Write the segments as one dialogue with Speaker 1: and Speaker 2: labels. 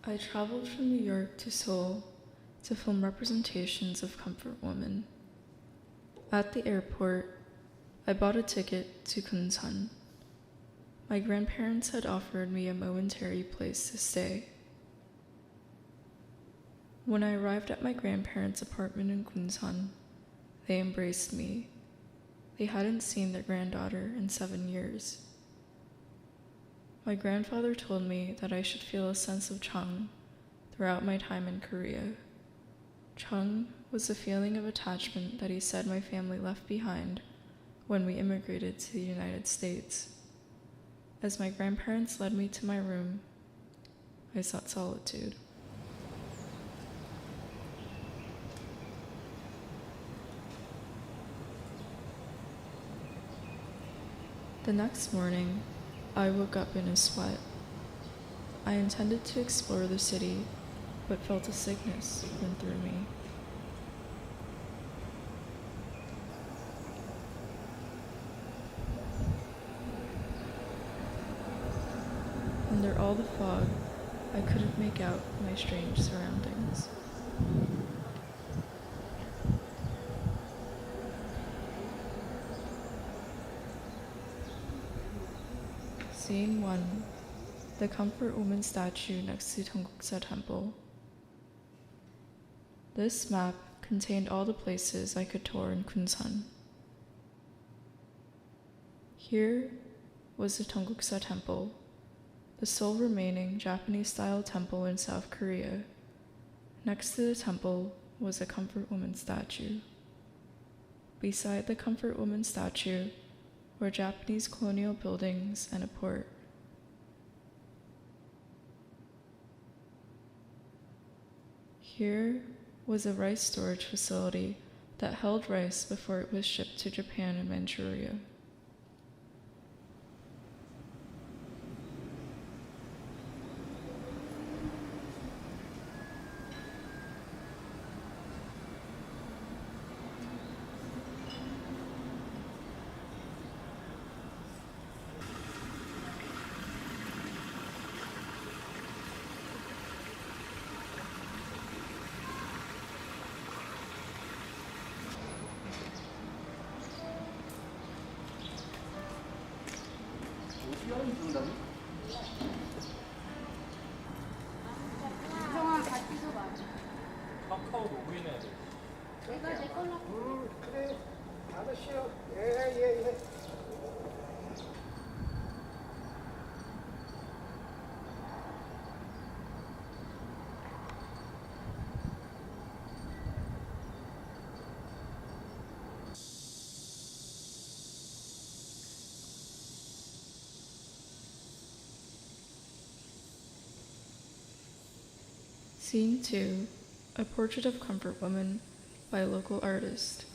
Speaker 1: I traveled from New York to Seoul to film representations of comfort women. At the airport, I bought a ticket to Kunsan. My grandparents had offered me a momentary place to stay. When I arrived at my grandparents' apartment in Kunsan, they embraced me. They hadn't seen their granddaughter in 7 years. My grandfather told me that I should feel a sense of chung throughout my time in Korea. Chung was a feeling of attachment that he said my family left behind when we immigrated to the United States. As my grandparents led me to my room, I sought solitude. The next morning, I woke up in a sweat. I intended to explore the city, but felt a sickness run through me. Under all the fog, I couldn't make out my strange surroundings. Scene 1. The Comfort Woman statue next to Dongguksa Temple. This map contained all the places I could tour in Kunsan. Here was the Dongguksa Temple, the sole remaining Japanese-style temple in South Korea. Next to the temple was a Comfort Woman statue. Beside the Comfort Woman statue were Japanese colonial buildings and a port. Here was a rice storage facility that held rice before it was shipped to Japan and Manchuria.
Speaker 2: 카카오 로그인 해야 돼.
Speaker 3: 내가 내 걸로
Speaker 4: 그래. 알았어요. 예.
Speaker 1: Scene 2. A portrait of comfort woman by a local artist.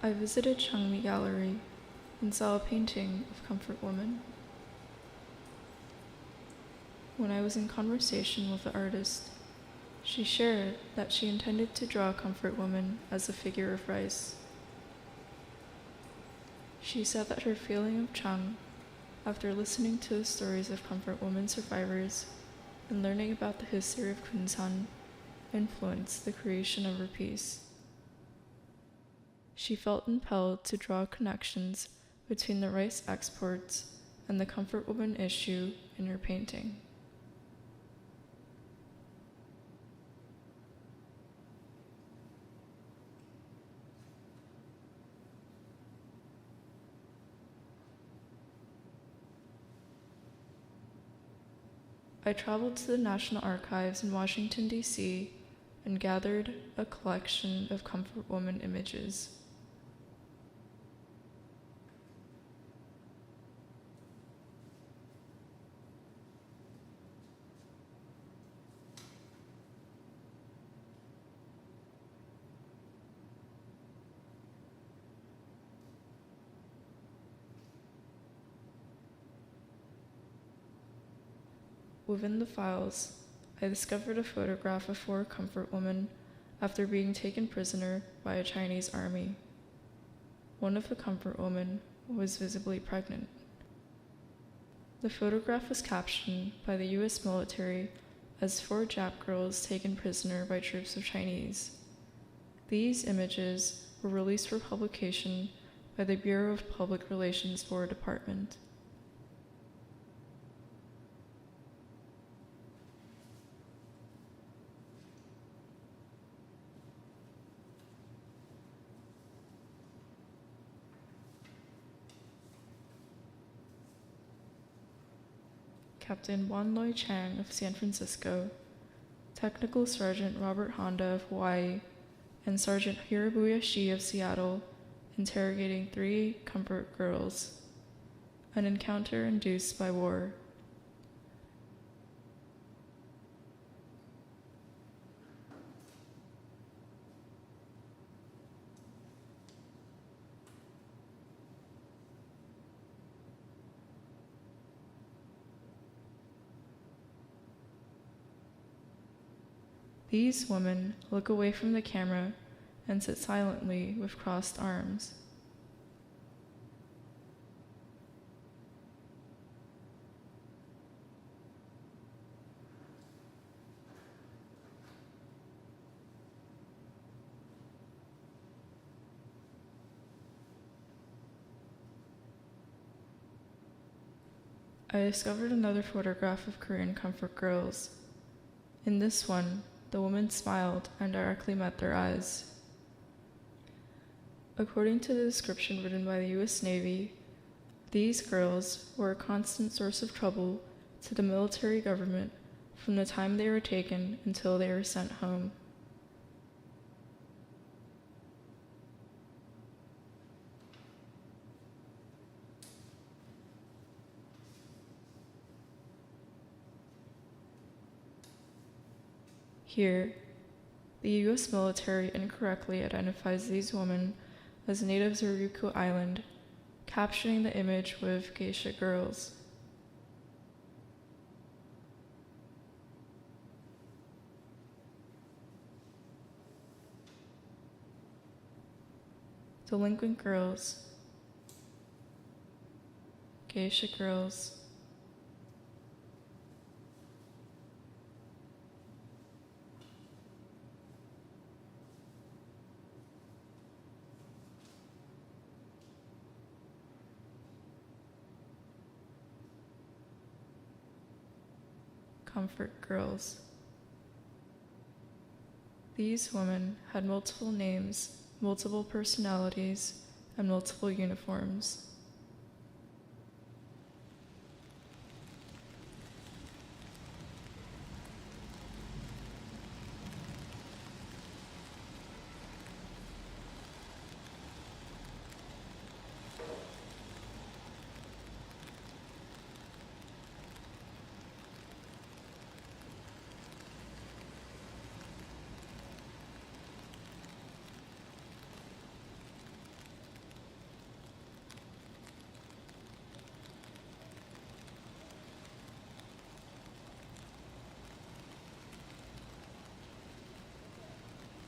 Speaker 1: I visited Changmi Gallery and saw a painting of comfort woman. When I was in conversation with the artist, she shared that she intended to draw a comfort woman as a figure of rice. She said that her feeling of chung, after listening to the stories of comfort woman survivors and learning about the history of Kunsan, influenced the creation of her piece. She felt impelled to draw connections between the rice exports and the comfort woman issue in her painting. I traveled to the National Archives in Washington, D.C., and gathered a collection of comfort woman images. Within the files, I discovered a photograph of 4 comfort women after being taken prisoner by a Chinese army. One of the comfort women was visibly pregnant. The photograph was captioned by the US military as 4 Jap girls taken prisoner by troops of Chinese. These images were released for publication by the Bureau of Public Relations War Department. Captain Wan Loi Chang of San Francisco, Technical Sergeant Robert Honda of Hawaii, and Sergeant Hirabuya Shi of Seattle interrogating 3 comfort girls. An encounter induced by war. These women look away from the camera and sit silently with crossed arms. I discovered another photograph of Korean comfort girls. In this one, the woman smiled and directly met their eyes. According to the description written by the US Navy, these girls were a constant source of trouble to the military government from the time they were taken until they were sent home. Here, the US military incorrectly identifies these women as natives of Ryukyu Island, captioning the image with geisha girls. Delinquent girls, geisha girls, comfort girls. These women had multiple names, multiple personalities, and multiple uniforms.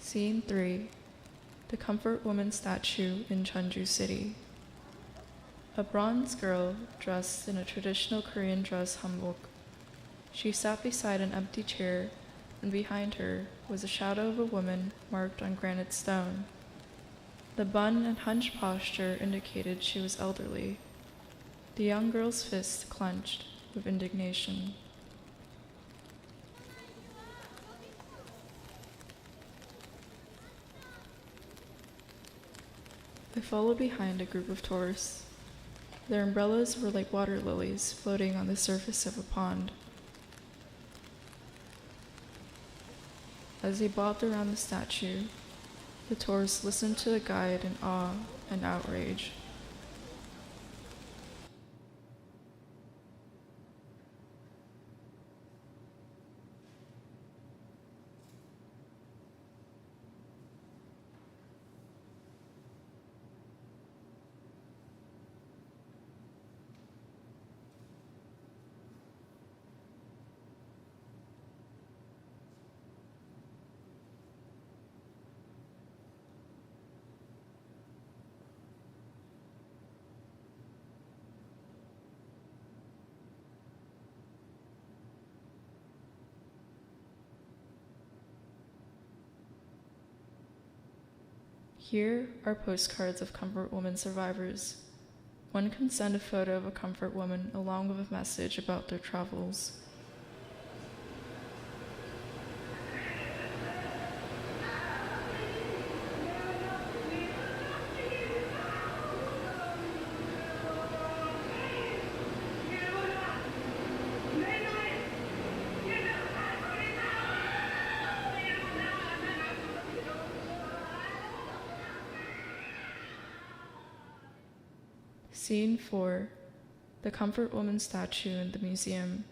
Speaker 1: Scene 3. The Comfort Woman statue in Jeonju City. A bronze girl dressed in a traditional Korean dress hanbok. She sat beside an empty chair, and behind her was a shadow of a woman marked on granite stone. The bun and hunched posture indicated she was elderly. The young girl's fist clenched with indignation. I followed behind a group of tourists. Their umbrellas were like water lilies floating on the surface of a pond. As they bobbed around the statue, the tourists listened to the guide in awe and outrage. Here are postcards of comfort woman survivors. One can send a photo of a comfort woman along with a message about their travels. Scene 4. The Comfort Woman statue in the museum.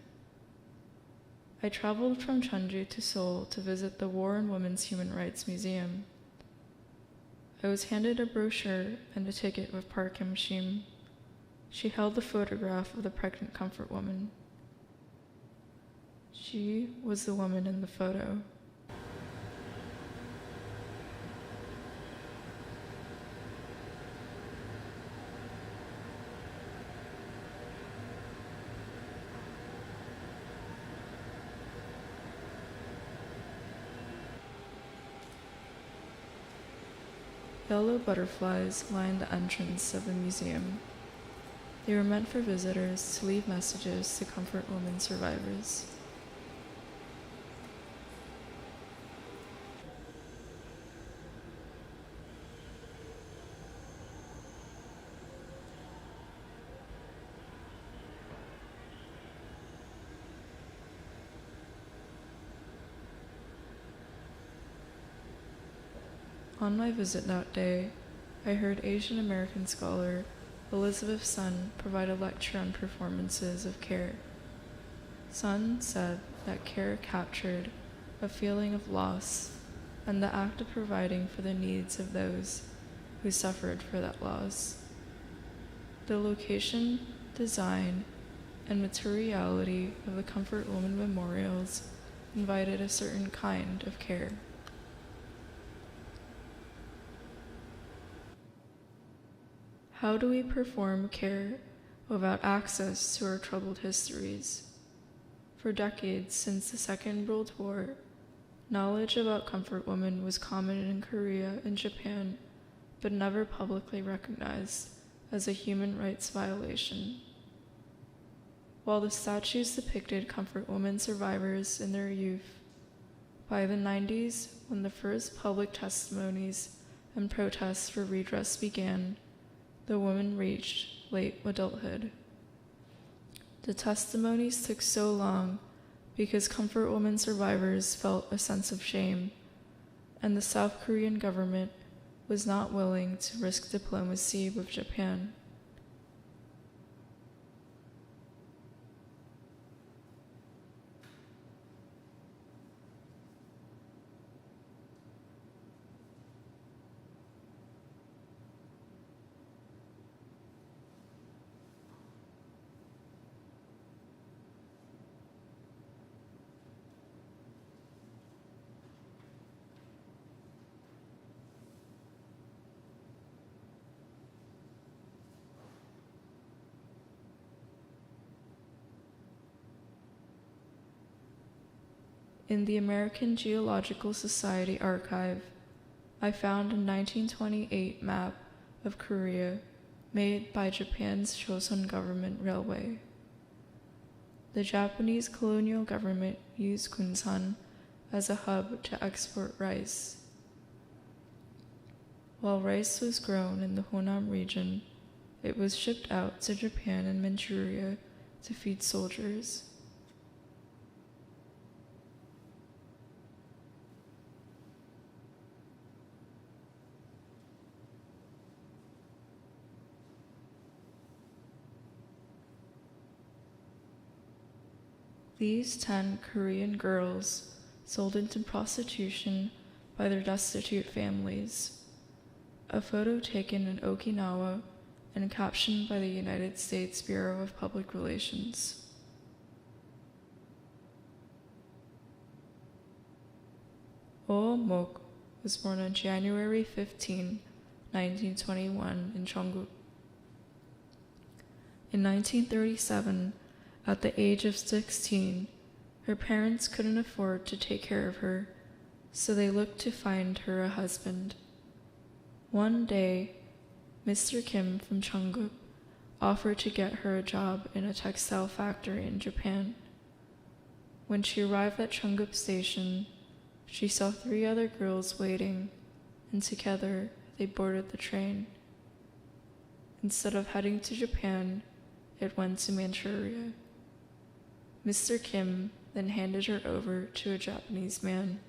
Speaker 1: I traveled from Cheonju to Seoul to visit the War and Women's Human Rights Museum. I was handed a brochure and a ticket with Park Kim-shim. She held the photograph of the pregnant comfort woman. She was the woman in the photo. Yellow butterflies lined the entrance of the museum. They were meant for visitors to leave messages to comfort women survivors. On my visit that day, I heard Asian American scholar Elizabeth Sun provide a lecture on performances of care. Sun said that care captured a feeling of loss and the act of providing for the needs of those who suffered for that loss. The location, design, and materiality of the Comfort Woman memorials invited a certain kind of care. How do we perform care without access to our troubled histories? For decades since the Second World War, knowledge about comfort women was common in Korea and Japan, but never publicly recognized as a human rights violation. While the statues depicted comfort women survivors in their youth, by the 90s, when the first public testimonies and protests for redress began, the woman reached late adulthood. The testimonies took so long because comfort woman survivors felt a sense of shame, and the South Korean government was not willing to risk diplomacy with Japan. In the American Geological Society archive, I found a 1928 map of Korea made by Japan's Joseon Government Railway. The Japanese colonial government used Gunsan as a hub to export rice. While rice was grown in the Honam region, it was shipped out to Japan and Manchuria to feed soldiers. These 10 Korean girls sold into prostitution by their destitute families. A photo taken in Okinawa and captioned by the United States Bureau of Public Relations. Oh Mok was born on January 15, 1921 in Cheongguk. In 1937, at the age of 16, her parents couldn't afford to take care of her, so they looked to find her a husband. One day, Mr. Kim from Cheongguk offered to get her a job in a textile factory in Japan. When she arrived at Cheongguk Station, she saw 3 other girls waiting, and together they boarded the train. Instead of heading to Japan, it went to Manchuria. Mr. Kim then handed her over to a Japanese man.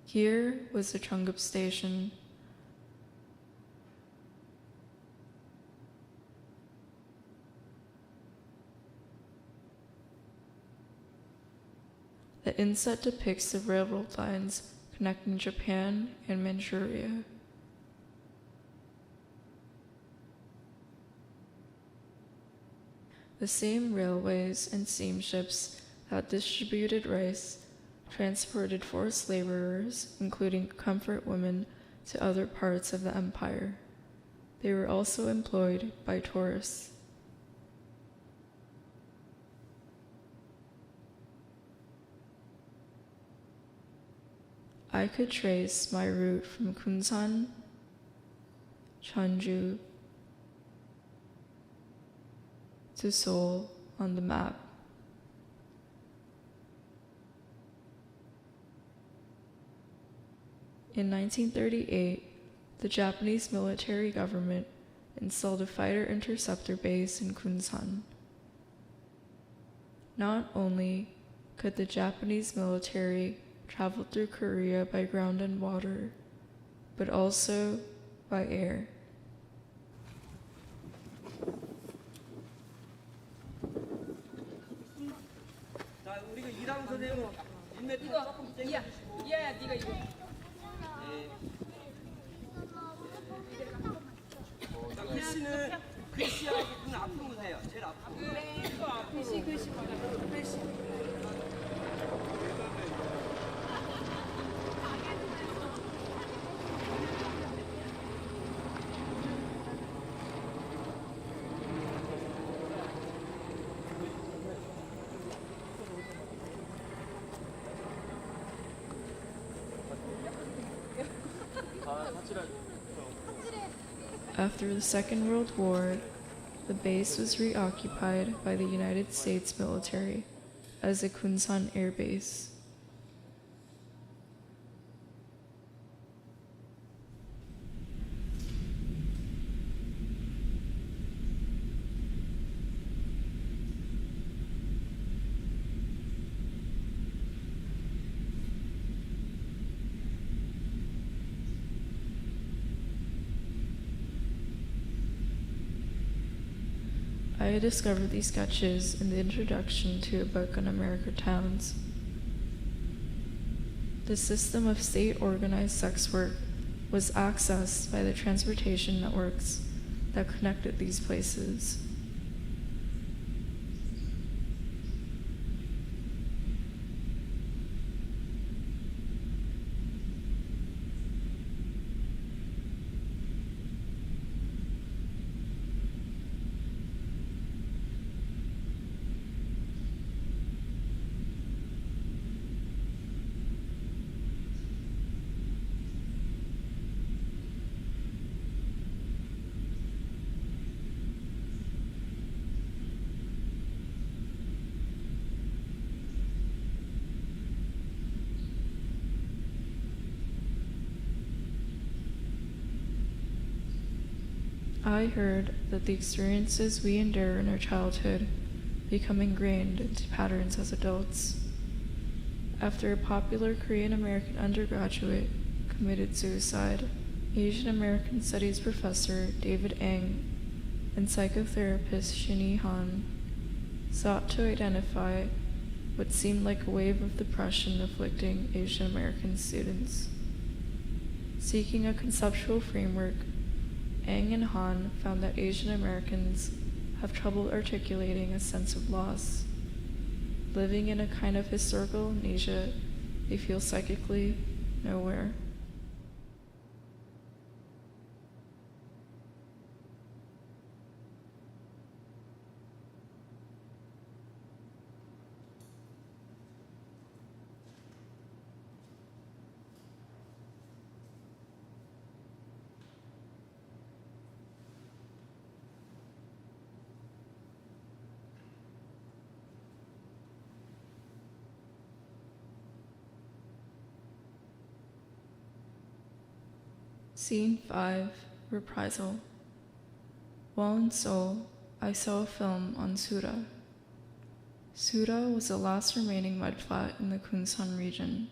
Speaker 1: Here was the Cheongguk Station. The inset depicts the railroad lines connecting Japan and Manchuria. The same railways and steamships that distributed rice transported forced laborers, including comfort women, to other parts of the empire. They were also employed by tourists. I could trace my route from Kunsan, Cheonju, to Seoul on the map. In 1938, the Japanese military government installed a fighter interceptor base in Kunsan. Not only could the Japanese military travel through Korea by ground and water, but also by air.
Speaker 5: 글씨는 글씨하고 눈 앞으로 보세요. 제일 앞으로.
Speaker 3: 글씨 맞아. 글씨.
Speaker 1: After the Second World War, the base was reoccupied by the United States military as a Kunsan Air Base. I discovered these sketches in the introduction to a book on American towns. The system of state-organized sex work was accessed by the transportation networks that connected these places. I heard that the experiences we endure in our childhood become ingrained into patterns as adults. After a popular Korean American undergraduate committed suicide, Asian American Studies professor David Ng and psychotherapist Shinee Han sought to identify what seemed like a wave of depression afflicting Asian American students. Seeking a conceptual framework, Ng and Han found that Asian Americans have trouble articulating a sense of loss. Living in a kind of historical amnesia, they feel psychically nowhere. Scene 5, Reprisal. While in Seoul, I saw a film on Sura. Sura was the last remaining mudflat in the Kunsan region.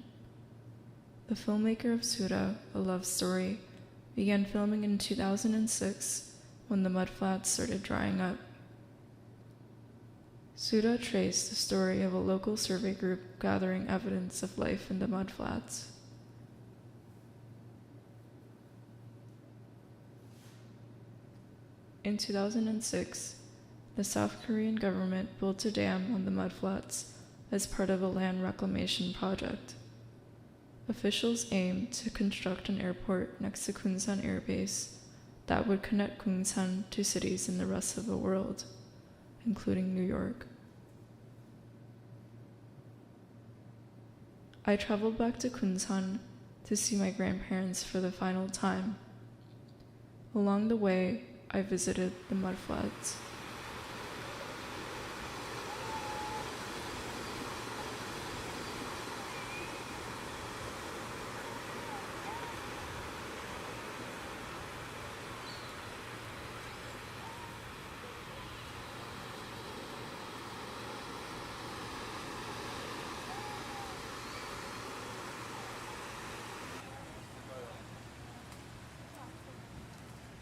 Speaker 1: The filmmaker of Sura, a love story, began filming in 2006 when the mudflats started drying up. Sura traced the story of a local survey group gathering evidence of life in the mudflats. In 2006, the South Korean government built a dam on the mudflats as part of a land reclamation project. Officials aimed to construct an airport next to Kunsan Air Base that would connect Kunsan to cities in the rest of the world, including New York. I traveled back to Kunsan to see my grandparents for the final time. Along the way, I visited the mudflats.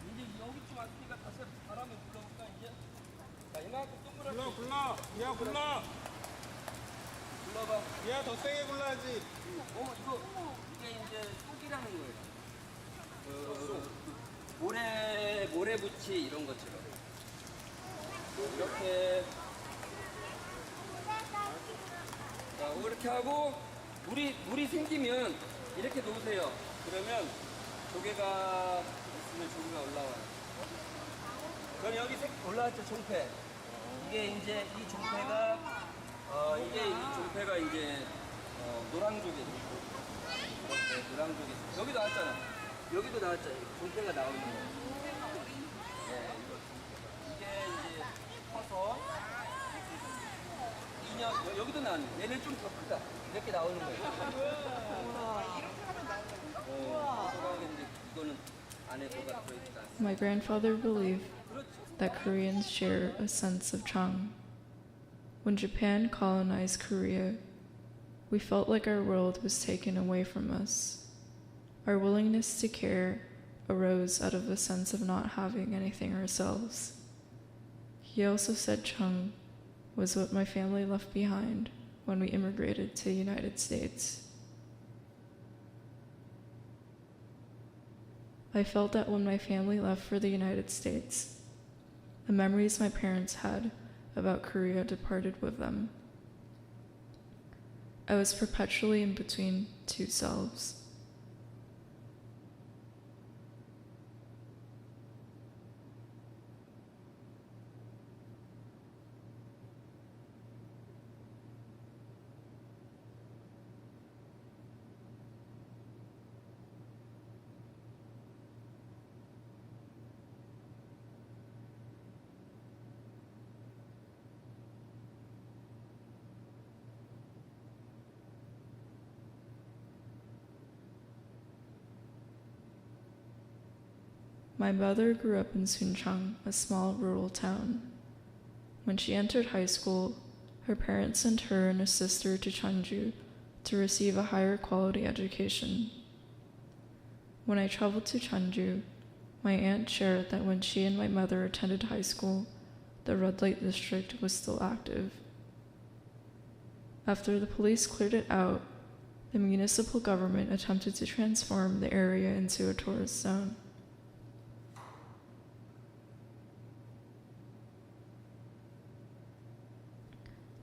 Speaker 5: 이제 여기쯤 왔으니까 다시 바람을 불러볼까 이제? 자 이만큼 동그랗게
Speaker 2: 굴러. 야, 굴러.
Speaker 5: 불러봐.
Speaker 2: 야, 더 세게 굴러야지.
Speaker 5: 이거 이게 이제 쑥이라는 거예요. 모래붙이 이런 것처럼 이렇게 자 이렇게 하고 물이 생기면 이렇게 놓으세요. 그러면 조개가 있으면 조개가 올라와요. 그럼 여기 올라왔죠 종패. 이게 이제 이 종패가 이게 이 종패가 이제 노랑조개. 이렇게 노랑조개. 여기 나왔잖아. 여기도 나왔잖아. 종패가 나오는 거. 네, 이게 이제 커서 2년 여기도 나왔네. 얘는 좀 더 크다. 이렇게 나오는 거예요. 이거는 안에 뭐가 들어있다.
Speaker 1: My grandfather believed that Koreans share a sense of Chang. When Japan colonized Korea, we felt like our world was taken away from us. Our willingness to care arose out of a sense of not having anything ourselves. He also said Chung was what my family left behind when we immigrated to the United States. I felt that when my family left for the United States, the memories my parents had about Korea departed with them. I was perpetually in between two selves. My mother grew up in Suncheon, a small rural town. When she entered high school, her parents sent her and a sister to Cheonju to receive a higher quality education. When I traveled to Cheonju, my aunt shared that when she and my mother attended high school, the red light district was still active. After the police cleared it out, the municipal government attempted to transform the area into a tourist zone.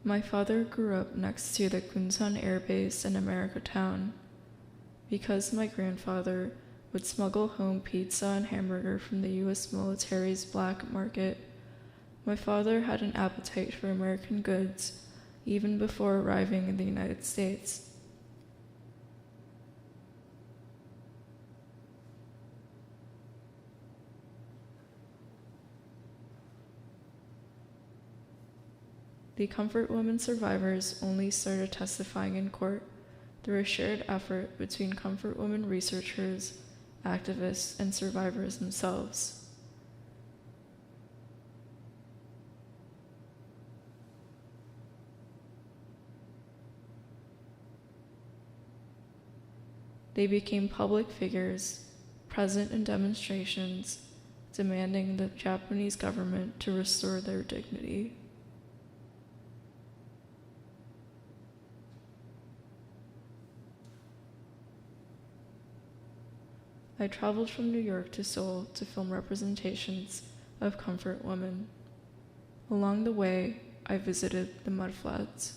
Speaker 1: My father grew up next to the Kunsan Air Base in America Town. Because my grandfather would smuggle home pizza and hamburger from the U.S. military's black market, my father had an appetite for American goods even before arriving in the United States. The Comfort Women survivors only started testifying in court through a shared effort between Comfort Women researchers activists, and survivors themselves. They became public figures, present in demonstrations, demanding the Japanese government to restore their dignity. I traveled from New York to Seoul to film representations of comfort women. Along the way, I visited the mudflats.